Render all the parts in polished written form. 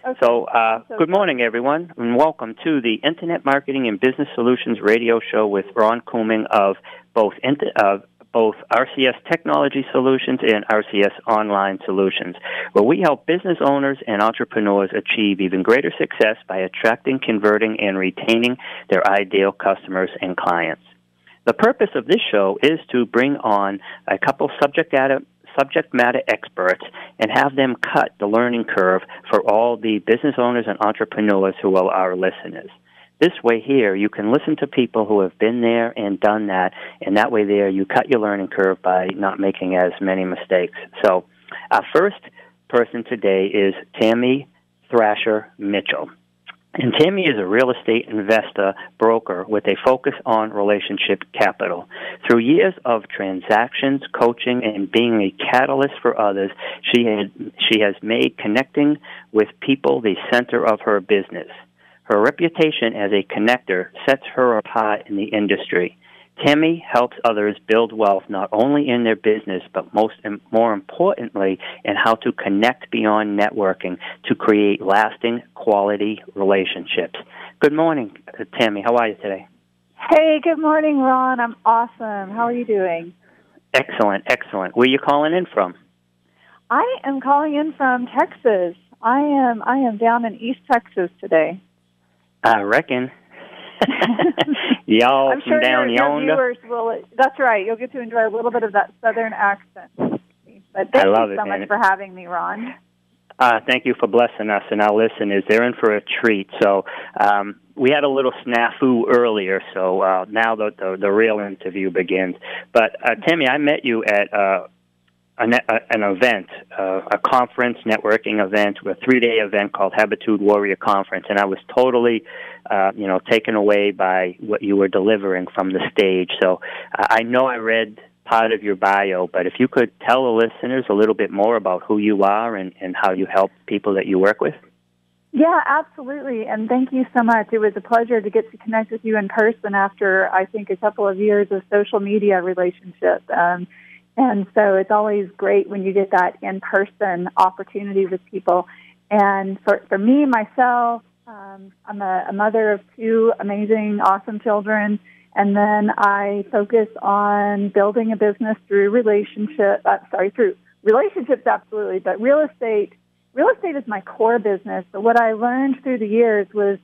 Okay. Good morning, everyone, and welcome to the Internet Marketing and Business Solutions radio show with Ron Couming of both RCS Technology Solutions and RCS Online Solutions, where we help business owners and entrepreneurs achieve even greater success by attracting, converting, and retaining their ideal customers and clients. The purpose of this show is to bring on a couple subject matter experts and have them cut the learning curve for all the business owners and entrepreneurs who are our listeners. This way here, you can listen to people who have been there and done that, and that way there you cut your learning curve by not making as many mistakes. So our first person today is Tammy Thrasher Mitchell. And Tammy is a real estate investor broker with a focus on relationship capital. Through years of transactions, coaching, and being a catalyst for others, she has made connecting with people the center of her business. Her reputation as a connector sets her apart in the industry. Tammy helps others build wealth not only in their business, but more importantly, in how to connect beyond networking to create lasting, quality relationships. Good morning, Tammy. How are you today? Hey, good morning, Ron. I'm awesome. How are you doing? Excellent, excellent. Where are you calling in from? I am calling in from Texas. I am down in East Texas today. I reckon. Y'all I'm from sure down your yonder. viewers will. That's right. You'll get to enjoy a little bit of that Southern accent. But thank you so much for having me, Ron. Thank you for blessing us and our listeners. They're in for a treat. So we had a little snafu earlier, so now the real interview begins. But Tammy, I met you at an event, a conference, networking event, a 3-day event called Habitude Warrior Conference, and I was totally, taken away by what you were delivering from the stage. So I know I read part of your bio, but if you could tell the listeners a little bit more about who you are and how you help people that you work with. Yeah, absolutely, and thank you so much. It was a pleasure to get to connect with you in person after, I think, a couple of years of social media relationship. And so it's always great when you get that in-person opportunity with people. And for me, myself, I'm a mother of 2 amazing, awesome children. And then I focus on building a business through relationships, absolutely. But real estate is my core business. But what I learned through the years was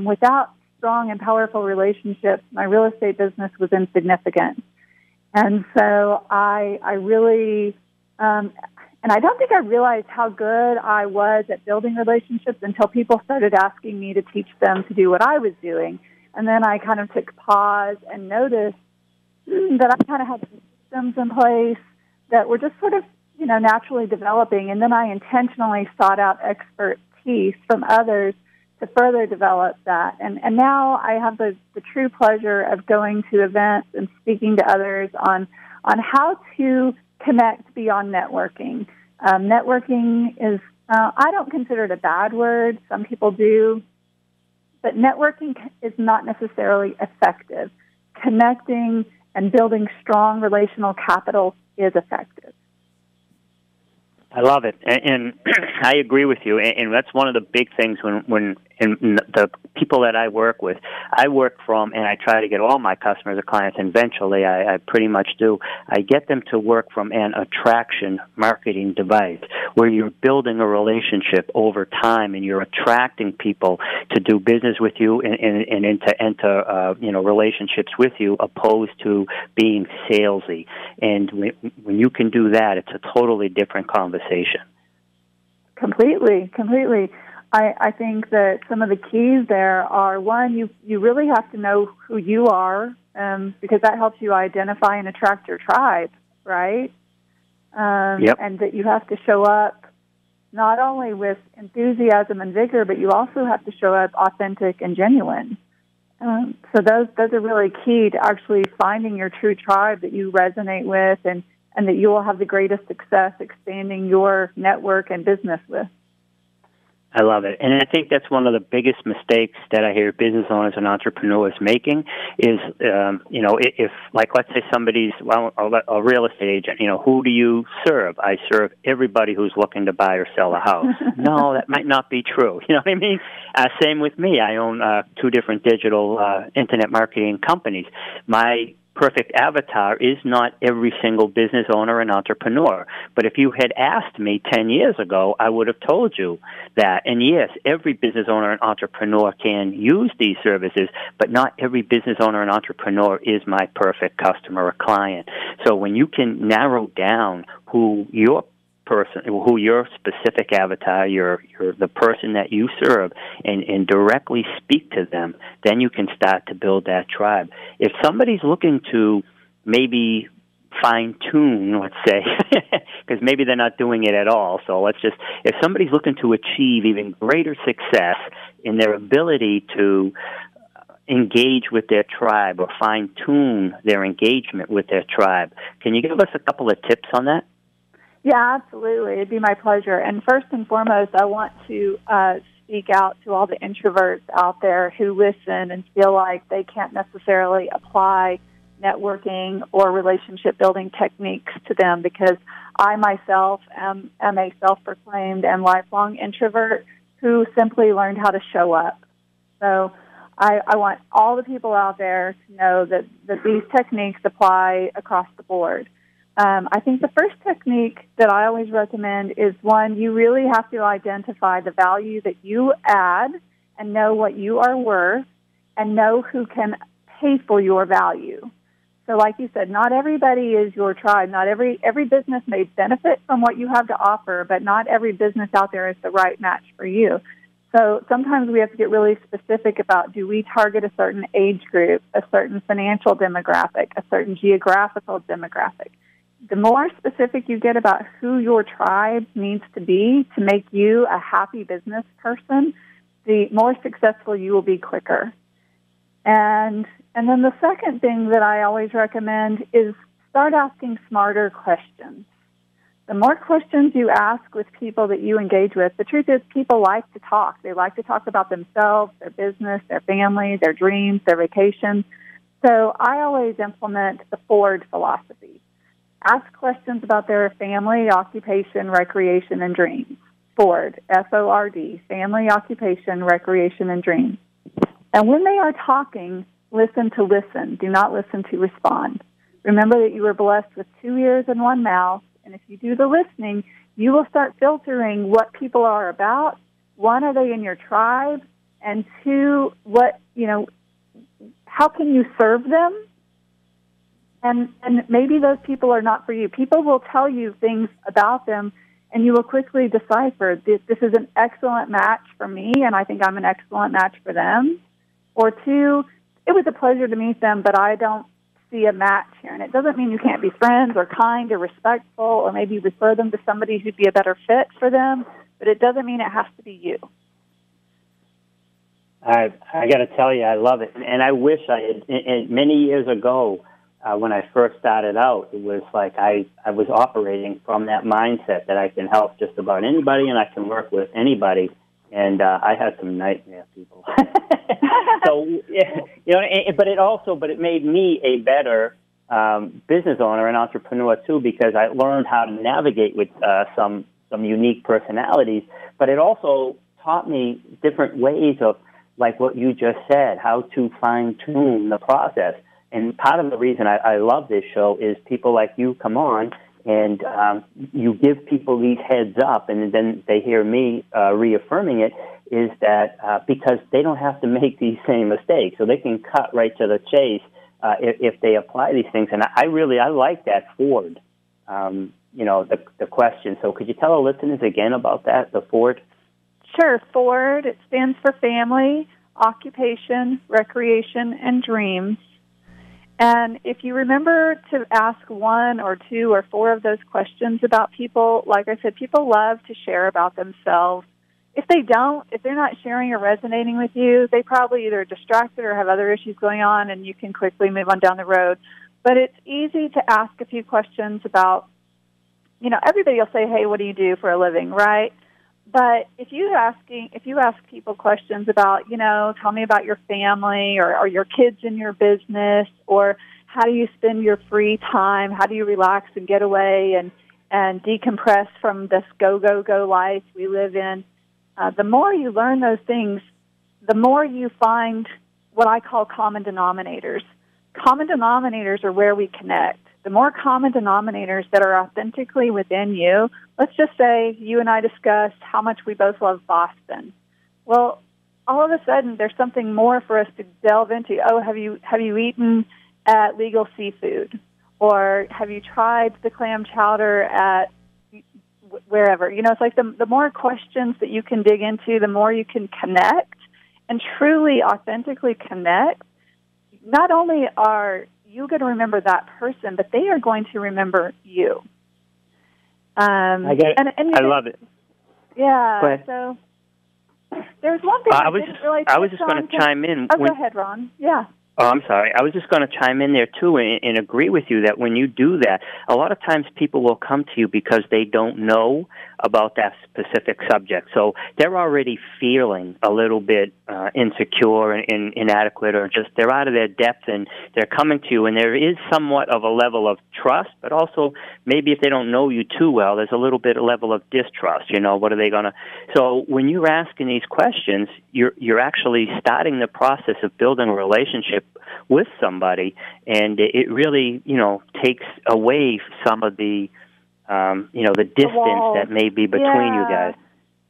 without strong and powerful relationships, my real estate business was insignificant. And so I really, and I don't think I realized how good I was at building relationships until people started asking me to teach them to do what I was doing. And then I kind of took pause and noticed that I kind of had systems in place that were just sort of, naturally developing. And then I intentionally sought out expertise from others to further develop that. And now I have the true pleasure of going to events and speaking to others on how to connect beyond networking. Networking is, I don't consider it a bad word. Some people do. But networking is not necessarily effective. Connecting and building strong relational capital is effective. I love it, and I agree with you, and that's one of the big things when the people that I work with, I work from, and I try to get all my customers or clients, and eventually I pretty much do, I get them to work from an attraction marketing device, where you're building a relationship over time, and you're attracting people to do business with you and enter relationships with you, opposed to being salesy. And when you can do that, it's a totally different conversation. Completely. I think that some of the keys there are, one, you really have to know who you are, because that helps you identify and attract your tribe, right? Yep. And that you have to show up not only with enthusiasm and vigor, but you also have to show up authentic and genuine. So those are really key to actually finding your true tribe that you resonate with and that you will have the greatest success expanding your network and business with. I love it. And I think that's one of the biggest mistakes that I hear business owners and entrepreneurs making is, if, like, let's say somebody's, a real estate agent, who do you serve? I serve everybody who's looking to buy or sell a house. No, that might not be true. You know what I mean? Same with me. I own 2 different digital internet marketing companies. My perfect avatar is not every single business owner and entrepreneur. But if you had asked me 10 years ago, I would have told you that. And yes, every business owner and entrepreneur can use these services, but not every business owner and entrepreneur is my perfect customer or client. So when you can narrow down who your specific avatar, the person that you serve, and directly speak to them, then you can start to build that tribe. If somebody's looking to maybe fine-tune, let's say, because maybe they're not doing it at all, so if somebody's looking to achieve even greater success in their ability to engage with their tribe or fine-tune their engagement with their tribe, can you give us a couple of tips on that? Yeah, absolutely. It'd be my pleasure. And first and foremost, I want to speak out to all the introverts out there who listen and feel like they can't necessarily apply networking or relationship-building techniques to them, because I myself am a self-proclaimed and lifelong introvert who simply learned how to show up. So I want all the people out there to know that these techniques apply across the board. I think the first technique that I always recommend is one, you really have to identify the value that you add and know what you are worth and know who can pay for your value. So like you said, not everybody is your tribe. Not every business may benefit from what you have to offer, but not every business out there is the right match for you. So sometimes we have to get really specific about, do we target a certain age group, a certain financial demographic, a certain geographical demographic? The more specific you get about who your tribe needs to be to make you a happy business person, the more successful you will be quicker. And then the second thing that I always recommend is start asking smarter questions. The more questions you ask with people that you engage with, the truth is people like to talk. They like to talk about themselves, their business, their family, their dreams, their vacations. So I always implement the Ford philosophy. Ask questions about their family, occupation, recreation, and dreams. Ford, F-O-R-D, family, occupation, recreation, and dreams. And when they are talking, listen to listen. Do not listen to respond. Remember that you were blessed with 2 ears and 1 mouth, and if you do the listening, you will start filtering what people are about. 1, are they in your tribe? And 2, how can you serve them? And maybe those people are not for you. People will tell you things about them, and you will quickly decipher, this is an excellent match for me, and I think I'm an excellent match for them. Or 2, it was a pleasure to meet them, but I don't see a match here. And it doesn't mean you can't be friends or kind or respectful or maybe refer them to somebody who'd be a better fit for them, but it doesn't mean it has to be you. I got to tell you, I love it. And I wish I had, many years ago, when I first started out, it was like I was operating from that mindset that I can help just about anybody and I can work with anybody. And I had some nightmare people. So, but it made me a better business owner and entrepreneur too, because I learned how to navigate with some unique personalities. But it also taught me different ways of, like what you just said, how to fine-tune the process. And part of the reason I love this show is people like you come on and you give people these heads up, and then they hear me reaffirming it, is that because they don't have to make these same mistakes, so they can cut right to the chase if they apply these things. And I like that Ford, the question. So could you tell our listeners again about that, the Ford? Sure. Ford, it stands for family, occupation, recreation, and dreams. And if you remember to ask 1 or 2 or 4 of those questions about people, like I said, people love to share about themselves. If they're not sharing or resonating with you, they probably either are distracted or have other issues going on, and you can quickly move on down the road. But it's easy to ask a few questions about, everybody will say, hey, what do you do for a living, right? But if you ask people questions about, tell me about your family or your kids in your business, or how do you spend your free time? How do you relax and get away and decompress from this go life we live in? The more you learn those things, the more you find what I call common denominators. Common denominators are where we connect. The more common denominators that are authentically within you, let's just say you and I discussed how much we both love Boston. Well, all of a sudden there's something more for us to delve into. Oh, have you eaten at Legal Seafood? Or have you tried the clam chowder at wherever? It's like the more questions that you can dig into, the more you can connect and truly, authentically connect. Not only are you going to remember that person, but they are going to remember you. I love it. Yeah. So there's one thing I was just going to chime in. Oh, go ahead, Ron. Yeah. Oh, I'm sorry. I was just going to chime in there, too, and agree with you that when you do that, a lot of times people will come to you because they don't know about that specific subject. So they're already feeling a little bit insecure and inadequate, or just they're out of their depth, and they're coming to you, and there is somewhat of a level of trust, but also maybe if they don't know you too well, there's a little bit of level of distrust. What are they going to... So when you're asking these questions, you're actually starting the process of building a relationship with somebody, and it really, takes away some of the, the distance that may be between you guys.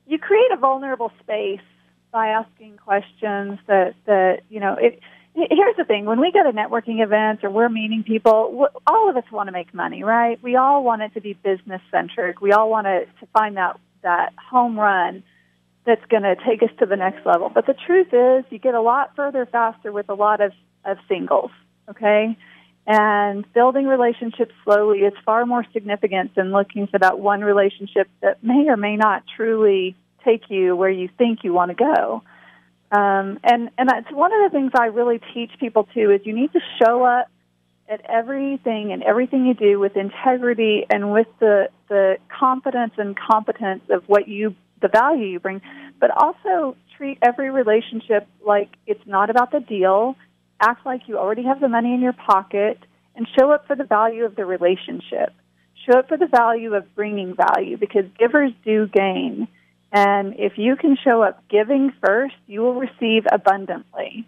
You create a vulnerable space by asking questions that here's the thing. When we go to networking events or we're meeting people, all of us want to make money, right? We all want it to be business-centric. We all want to find that home run that's going to take us to the next level. But the truth is, you get a lot further faster with a lot of singles, okay? And building relationships slowly is far more significant than looking for that one relationship that may or may not truly take you where you think you want to go. And that's one of the things I really teach people, too, is you need to show up at everything and everything you do with integrity and with the confidence and competence of the value you bring, but also treat every relationship like it's not about the deal. Act like you already have the money in your pocket, and show up for the value of the relationship. Show up for the value of bringing value, because givers do gain. And if you can show up giving first, you will receive abundantly.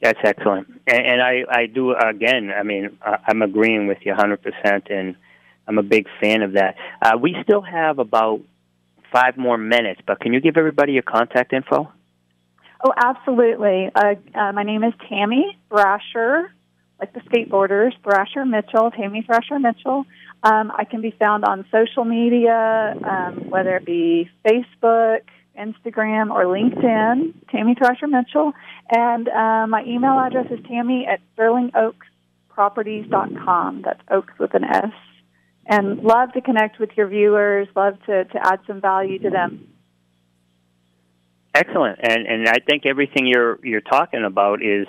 That's excellent. And I do, again, I'm agreeing with you 100%, and I'm a big fan of that. We still have about 5 more minutes, but can you give everybody your contact info? Oh, absolutely. My name is Tammy Thrasher, like the skateboarders, Thrasher Mitchell, Tammy Thrasher Mitchell. I can be found on social media, whether it be Facebook, Instagram, or LinkedIn, Tammy Thrasher Mitchell. And my email address is tammy@sterlingoaksproperties.com. That's Oaks with an S. And love to connect with your viewers, love to add some value to them. Excellent, and I think everything you're talking about is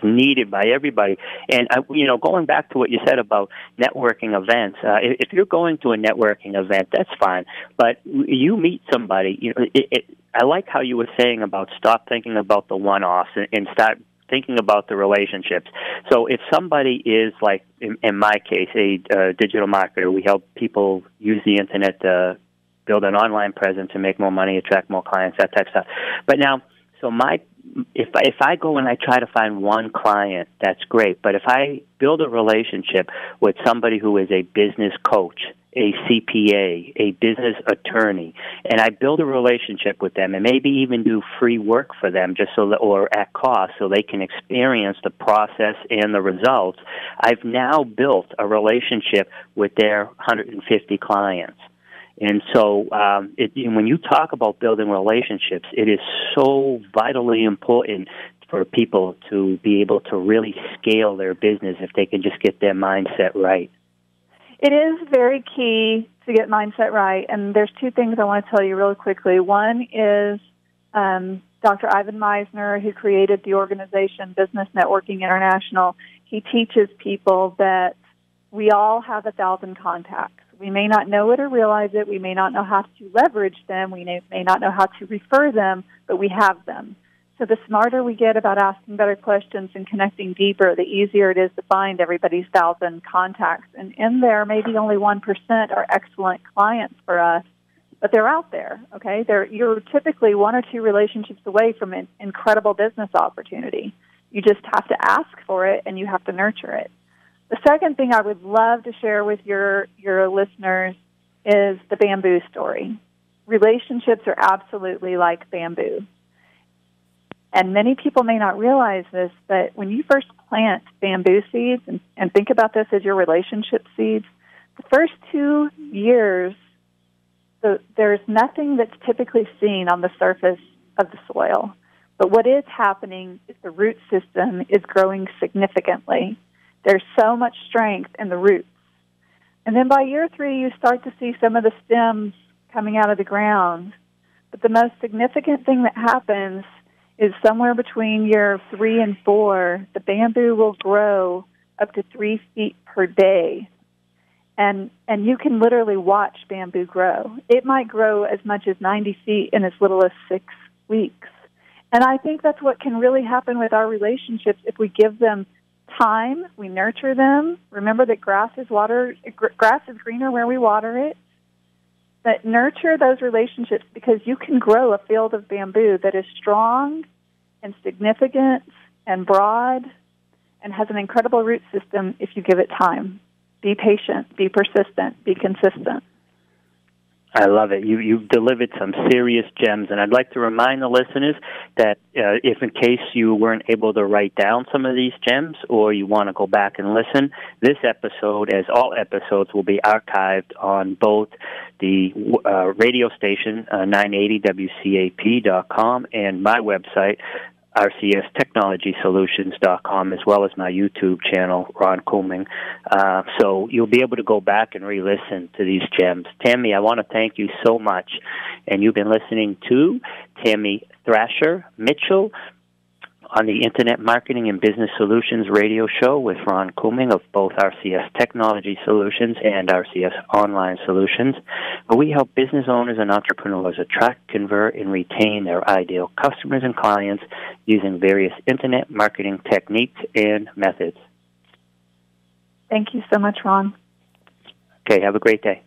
needed by everybody. And going back to what you said about networking events, if you're going to a networking event, that's fine. But you meet somebody, I like how you were saying about stop thinking about the one-offs and start thinking about the relationships. So if somebody is, like in my case, a digital marketer, we help people use the internet to build an online presence and make more money, attract more clients, that type of stuff. But now, if I go and I try to find one client, that's great. But if I build a relationship with somebody who is a business coach, a CPA, a business attorney, and I build a relationship with them and maybe even do free work for them or at cost so they can experience the process and the results, I've now built a relationship with their 150 clients. And so when you talk about building relationships, it is so vitally important for people to be able to really scale their business if they can just get their mindset right. It is very key to get mindset right, and there's 2 things I want to tell you really quickly. One is Dr. Ivan Meisner, who created the organization Business Networking International. He teaches people that we all have 1,000 contacts. We may not know it or realize it. We may not know how to leverage them. We may not know how to refer them, but we have them. So the smarter we get about asking better questions and connecting deeper, the easier it is to find everybody's 1,000 contacts. And in there, maybe only 1% are excellent clients for us, but they're out there, okay? You're typically 1 or 2 relationships away from an incredible business opportunity. You just have to ask for it, and you have to nurture it. The second thing I would love to share with your listeners is the bamboo story. Relationships are absolutely like bamboo. And many people may not realize this, but when you first plant bamboo seeds, and think about this as your relationship seeds, the first 2 years, there's nothing that's typically seen on the surface of the soil. But what is happening is the root system is growing significantly. There's so much strength in the roots. And then by year 3, you start to see some of the stems coming out of the ground. But the most significant thing that happens is somewhere between year 3 and 4, the bamboo will grow up to 3 feet per day. And you can literally watch bamboo grow. It might grow as much as 90 feet in as little as 6 weeks. And I think that's what can really happen with our relationships if we give them time, we nurture them. Remember that grass is greener where we water it. But nurture those relationships, because you can grow a field of bamboo that is strong and significant and broad and has an incredible root system if you give it time. Be patient, be persistent, be consistent. I love it. You've delivered some serious gems, and I'd like to remind the listeners that if in case you weren't able to write down some of these gems or you want to go back and listen, this episode, as all episodes, will be archived on both the radio station, 980WCAP.com, and my website, rcstechnologysolutions.com, as well as my YouTube channel, Ron Couming. So you'll be able to go back and re-listen to these gems. Tammy, I want to thank you so much. And you've been listening to Tammy Thrasher Mitchell on the Internet Marketing and Business Solutions radio show with Ron Couming of both RCS Technology Solutions and RCS Online Solutions, where we help business owners and entrepreneurs attract, convert, and retain their ideal customers and clients using various Internet marketing techniques and methods. Thank you so much, Ron. Okay, have a great day.